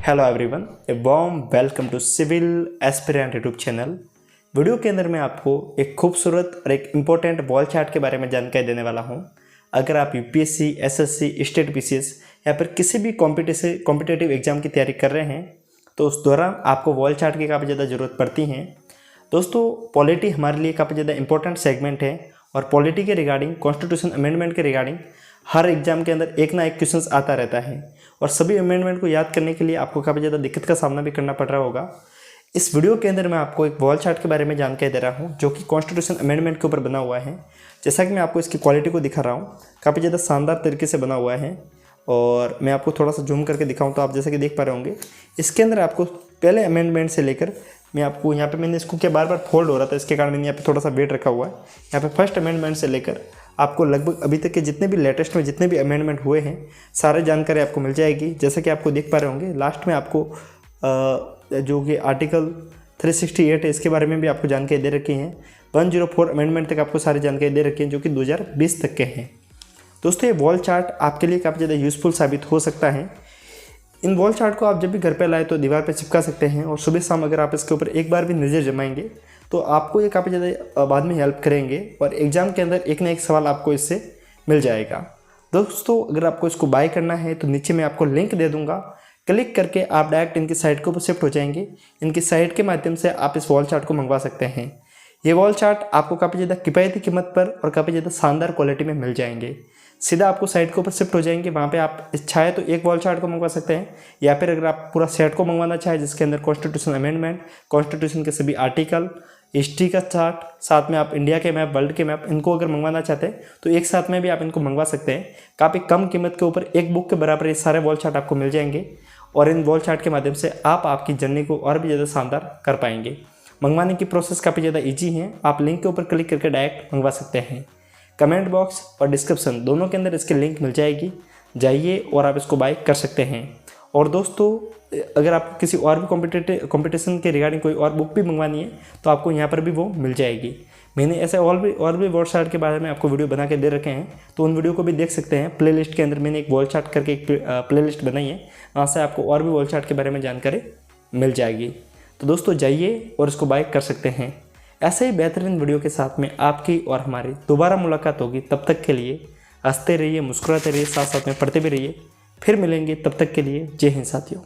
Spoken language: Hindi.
Hello everyone, a warm welcome to civil aspirant YouTube channel. Video के अंदर मैं आपको एक खूबसूरत और एक इम्पोर्टेंट वॉल चार्ट के बारे में जानकारी देने वाला हूं। अगर आप यूपीएससी, एसएससी, स्टेट पीसीएस या फिर किसी भी कॉम्पिटिटिव एग्जाम की तैयारी कर रहे हैं तो उस दौरान आपको वॉल चार्ट की काफ़ी ज़्यादा ज़रूरत पड़ती है। दोस्तों, पॉलिटी हमारे लिए काफ़ी ज़्यादा इंपॉर्टेंट सेगमेंट है और पॉलिटी के रिगार्डिंग, कॉन्स्टिट्यूशन अमेंडमेंट के रिगार्डिंग हर एग्जाम के अंदर एक ना एक क्वेश्चंस आता रहता है और सभी अमेंडमेंट को याद करने के लिए आपको काफ़ी ज़्यादा दिक्कत का सामना भी करना पड़ रहा होगा। इस वीडियो के अंदर मैं आपको एक वॉल चार्ट के बारे में जानकारी दे रहा हूं जो कि कॉन्स्टिट्यूशन अमेंडमेंट के ऊपर बना हुआ है। जैसा कि मैं आपको इसकी क्वालिटी को दिखा रहा हूँ, काफ़ी ज़्यादा शानदार तरीके से बना हुआ है और मैं आपको थोड़ा सा जूम करके दिखाऊँ तो आप जैसा कि देख पा रहे होंगे, इसके अंदर आपको पहले अमेंडमेंट से लेकर मैं आपको यहाँ पे मैंने इसको क्या बार फोल्ड हो रहा था, इसके कारण मैंने यहाँ पे थोड़ा सा वेट रखा हुआ है। यहाँ पे फर्स्ट अमेंडमेंट से लेकर आपको लगभग अभी तक के जितने भी लेटेस्ट में जितने भी अमेंडमेंट हुए हैं सारे जानकारी आपको मिल जाएगी। जैसा कि आपको देख पा रहे होंगे, लास्ट में आपको जो कि आर्टिकल 368 है इसके बारे में भी आपको जानकारी दे रखी है। 104 अमेंडमेंट तक आपको सारी जानकारी दे रखी है जो कि 2020 तक के हैं। दोस्तों, ये वॉल चार्ट आपके लिए काफ़ी ज़्यादा यूज़फुल साबित हो सकता है। इन वॉल चार्ट को आप जब भी घर पे लाए तो दीवार पे चिपका सकते हैं और सुबह शाम अगर आप इसके ऊपर एक बार भी नज़र जमाएंगे तो आपको ये काफ़ी ज़्यादा बाद में हेल्प करेंगे और एग्ज़ाम के अंदर एक ना एक सवाल आपको इससे मिल जाएगा। दोस्तों, अगर आपको इसको बाय करना है तो नीचे मैं आपको लिंक दे दूँगा, क्लिक करके आप डायरेक्ट इनकी साइट के ऊपर शिफ्ट हो जाएंगे। इनकी साइट के माध्यम से आप इस वॉल चार्ट को मंगवा सकते हैं। ये वॉल चार्ट आपको काफ़ी ज़्यादा किफ़ायती कीमत पर और काफ़ी ज़्यादा शानदार क्वालिटी में मिल जाएंगे। सीधा आपको साइट के ऊपर शिफ्ट हो जाएंगे, वहाँ पे आप चाहे तो एक वॉल चार्ट को मंगवा सकते हैं या फिर अगर आप पूरा सेट को मंगवाना चाहें जिसके अंदर कॉन्स्टिट्यूशन अमेंडमेंट, कॉन्स्टिट्यूशन के सभी आर्टिकल, हिस्ट्री का चार्ट, साथ में आप इंडिया के मैप, वर्ल्ड के मैप, इनको अगर मंगवाना चाहते हैं तो एक साथ में भी आप इनको मंगवा सकते हैं। काफ़ी कम कीमत के ऊपर एक बुक के बराबर ये सारे वॉल चार्ट आपको मिल जाएंगे और इन वॉल चार्ट के माध्यम से आप आपकी जर्नी को और भी ज़्यादा शानदार कर पाएंगे। मंगवाने की प्रोसेस काफ़ी ज़्यादा ईजी है, आप लिंक के ऊपर क्लिक करके डायरेक्ट मंगवा सकते हैं। कमेंट बॉक्स और डिस्क्रिप्शन दोनों के अंदर इसकी लिंक मिल जाएगी, जाइए और आप इसको बाय कर सकते हैं। और दोस्तों, अगर आपको किसी और भी कंपटीशन के रिगार्डिंग कोई और बुक भी मंगवानी है तो आपको यहाँ पर भी वो मिल जाएगी। मैंने ऐसे और भी वॉल चार्ट के बारे में आपको वीडियो बना के दे रखे हैं तो उन वीडियो को भी देख सकते हैं। प्लेलिस्ट के अंदर मैंने एक वॉल चार्ट करके एक प्लेलिस्ट बनाई है, वहाँ से आपको और भी वॉल चार्ट के बारे में जानकारी मिल जाएगी। तो दोस्तों, जाइए और इसको बाय कर सकते हैं। ऐसे ही बेहतरीन वीडियो के साथ में आपकी और हमारी दोबारा मुलाकात होगी। तब तक के लिए हंसते रहिए, मुस्कुराते रहिए, साथ साथ में पढ़ते भी रहिए। फिर मिलेंगे, तब तक के लिए जय हिंद साथियों।